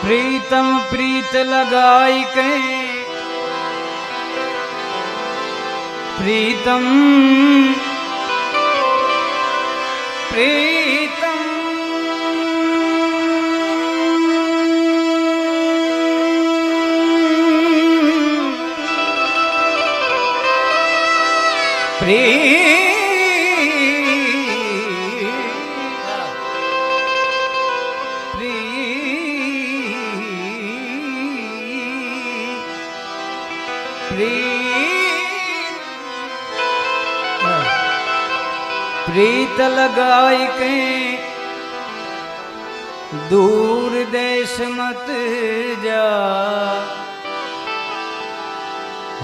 प्रीतम प्रीत लगाई के प्रीतम प्रीतम प्रीत लगाई के दूर देश मत जा,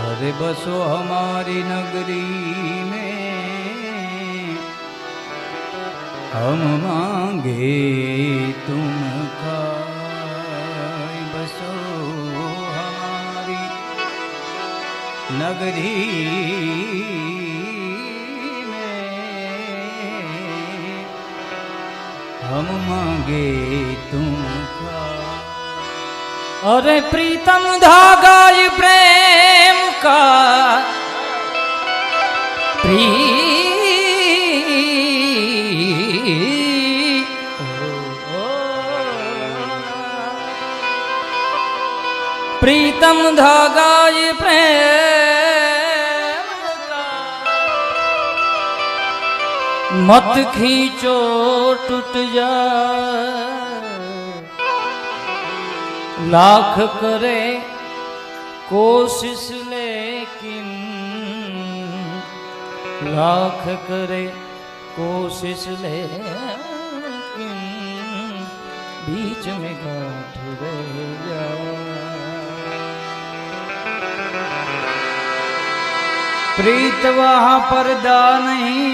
अरे बसो हमारी नगरी में, हम मांगे तुम खाए, बसो हमारी नगरी हम मांगे तुम का। अरे प्रीतम धागा ये प्रेम का प्रीतम धागा ये प्रेम का मत खींचो टूट जाए, लाख करे कोशिश लेकिन लाख करे कोशिश लेकिन बीच में गांठ रह जाए। प्रीत वहाँ पर्दा नहीं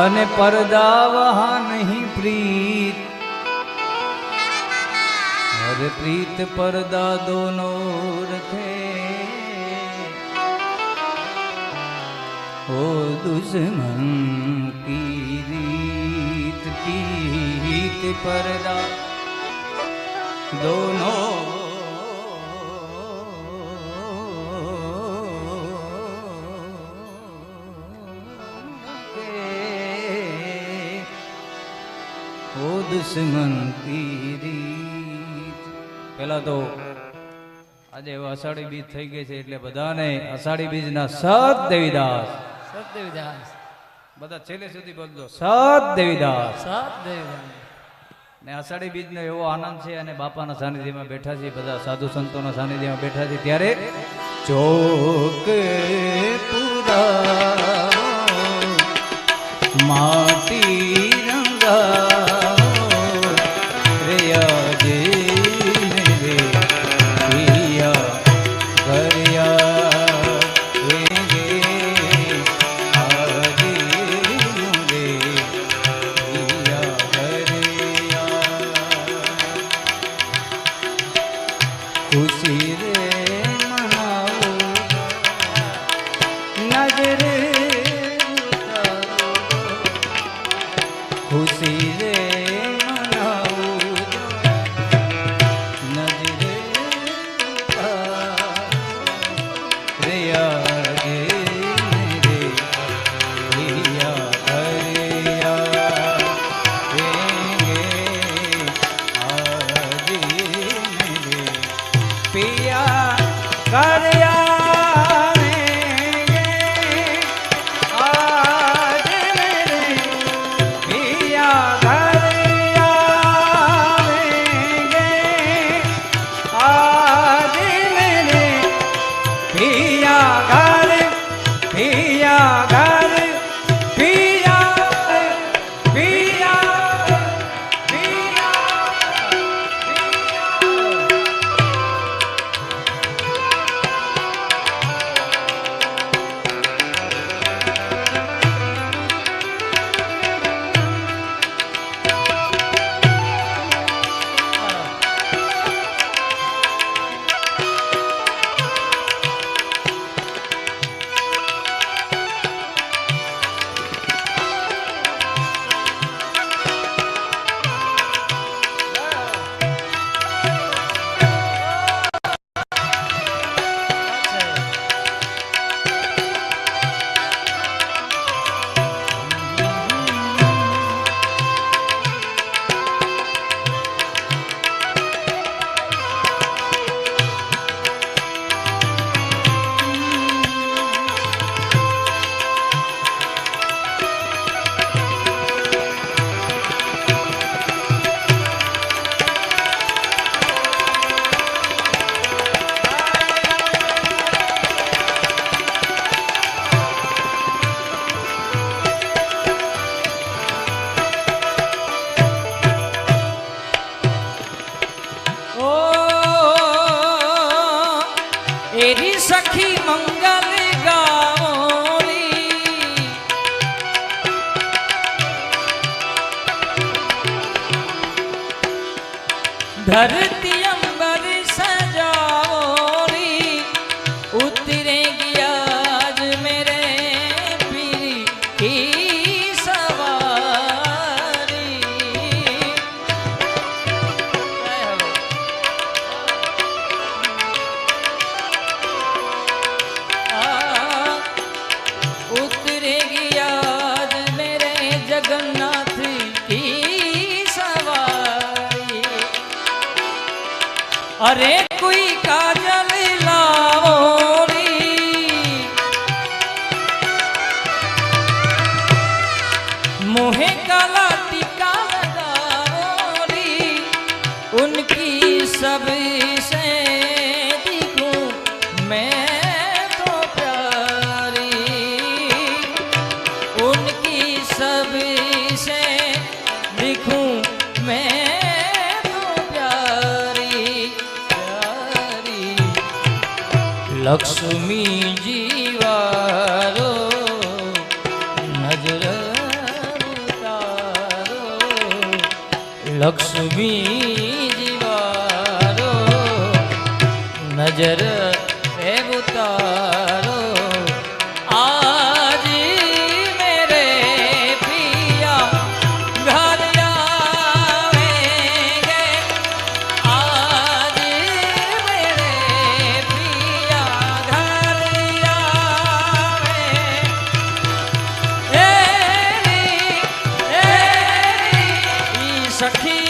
अने पर्दा वहाँ नहीं प्रीत, अरे प्रीत पर्दा दोनों रखे, ओ दुश्मन की रीत, प्रीत पर्दा दोनों दुश्मन की રીત। પહેલા તો આજે અષાઢી બીજ થઈ ગઈ છે એટલે બધાને અષાઢી બીજના સત દેવીદાસ બધા છેલ્લે સુધી બોલજો સત દેવીદાસ ને અષાઢી બીજનો એવો આનંદ છે અને બાપાના સાનિધ્યમાં બેઠા છે, બધા સાધુ સંતોના સાનિધ્યમાં બેઠા છે ત્યારે ચોક પૂરા માટી રંગા घर धरती अंबर सजाओरी उतरेगी आज मेरे पीर की सवारी। उतरेगी आज मेरे जगन्नाथ की सवारी। अरे कोई काजल लाओ री, मुहे काला टीका लगाओ री, उनकी सबसे दिखूं मैं तो प्यारी, उनकी सबसे दिखूं मैं लक्ष्मी जीवारो नजर उतारो, लक्ष्मी जीवारो नजर उतारो। आज मेरे पिया घर आवेंगे, आज मेरे पिया घर आवेंगे। सखियो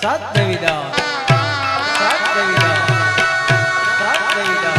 सात देवीदास, सात देवीदास, सात देवीदास।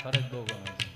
ખરજ બહુ ગમે છે.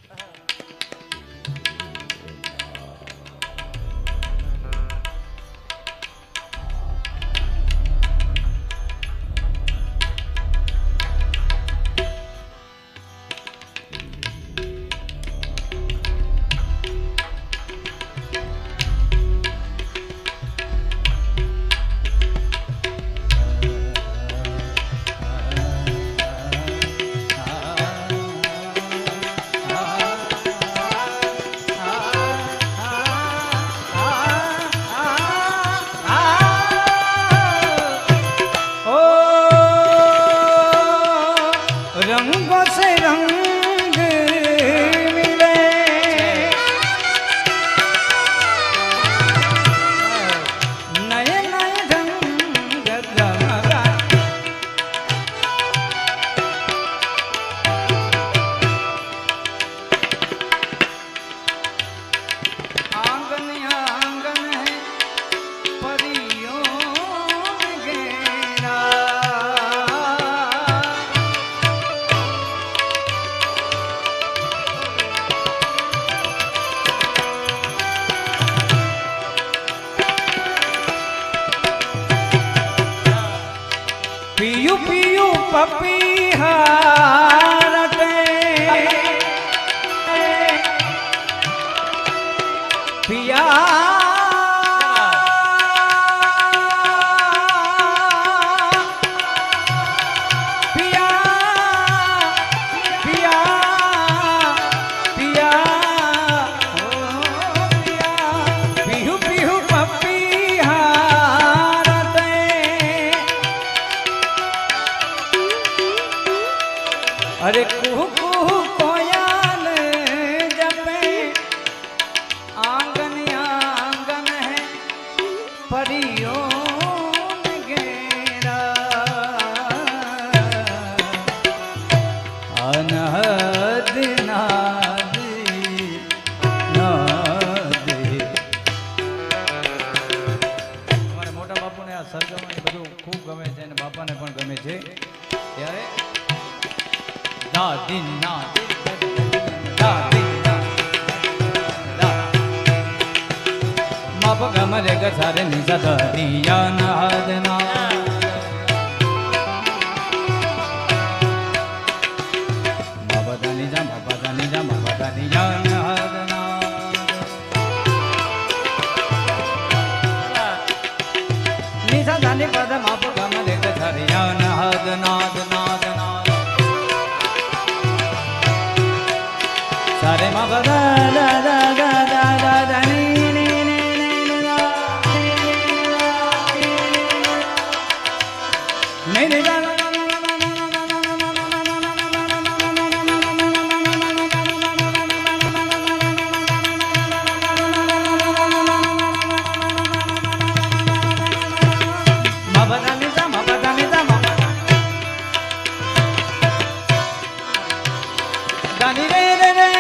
कोयल जपे आंगन आंगन है परियों ने घेरा अनहद नाद नाद અમારે મોટા બાપુને આ સરગમ એ બધું ખૂબ ગમે છે અને બાપાને પણ ગમે છે ત્યારે દાદી નાદી દાદી માપ ગમરે ગસારે ની સદનિયા નાદના બાબાદાની જા બાબાદાની જા બાબાદાની જા નાદના ની સદાની પદ માપ ગમરે ગસારે યા નાદ નાદ નાદ નાદ સારે મા બદા દા દા દા દા દા દા ની ની ની ની દા ની ની દા મા બદા ની દા મા બદા ની દા મા દાની રે રે રે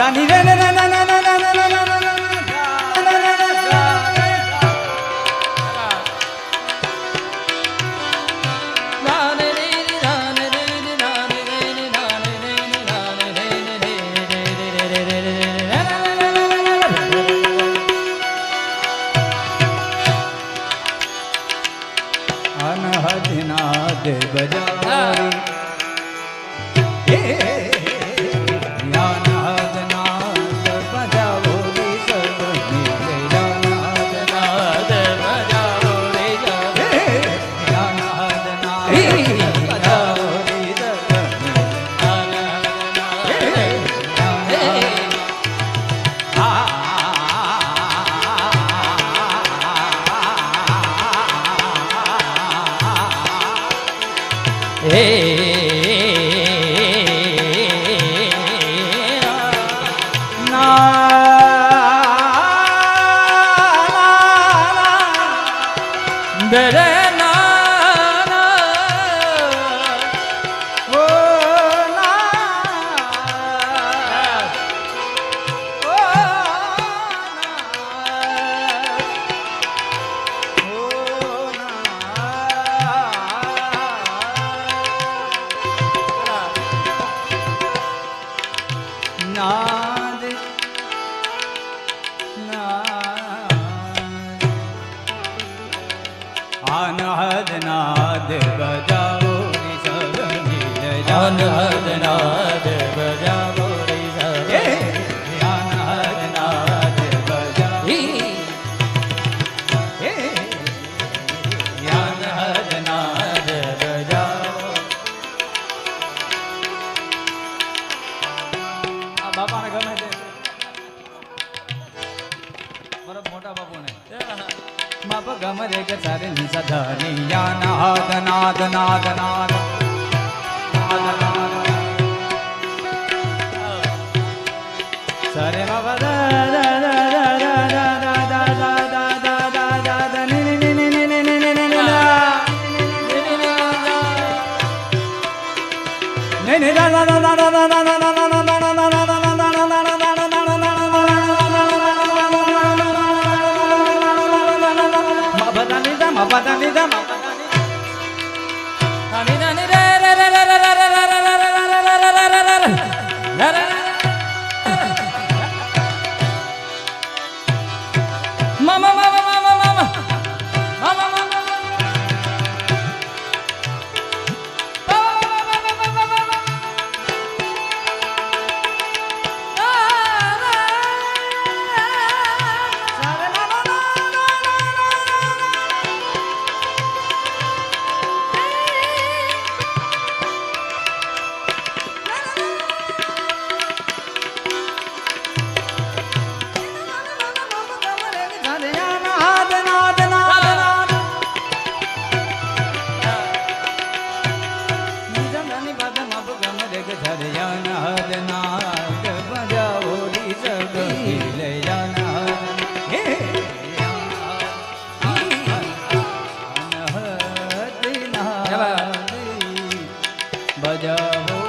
Dani re re re re re re re re re અનહદના દે બજારી નાદ અનહદ નાદ બજાવો રે સગની અનહદ નાદ બજાવો રે સગની અનહદ નાદ બજાવો અનહદ નાદ બજાવો આ બાપાને ગમે છે મારા મોટા બાપુને માપ ગમરે ગ સારે ની સધની યા નાદ નાદ નાદ નાદ સરે બાબા દા દા દા દા દા દા દા દા દા દા દા દા ની ની ની ની ની ની ની ની ની દા દા દા દા દા દા દા અરે અનહદ નાદ બજાવો રી સગી લે અનહદ હે અનહદ નાદ બજાવો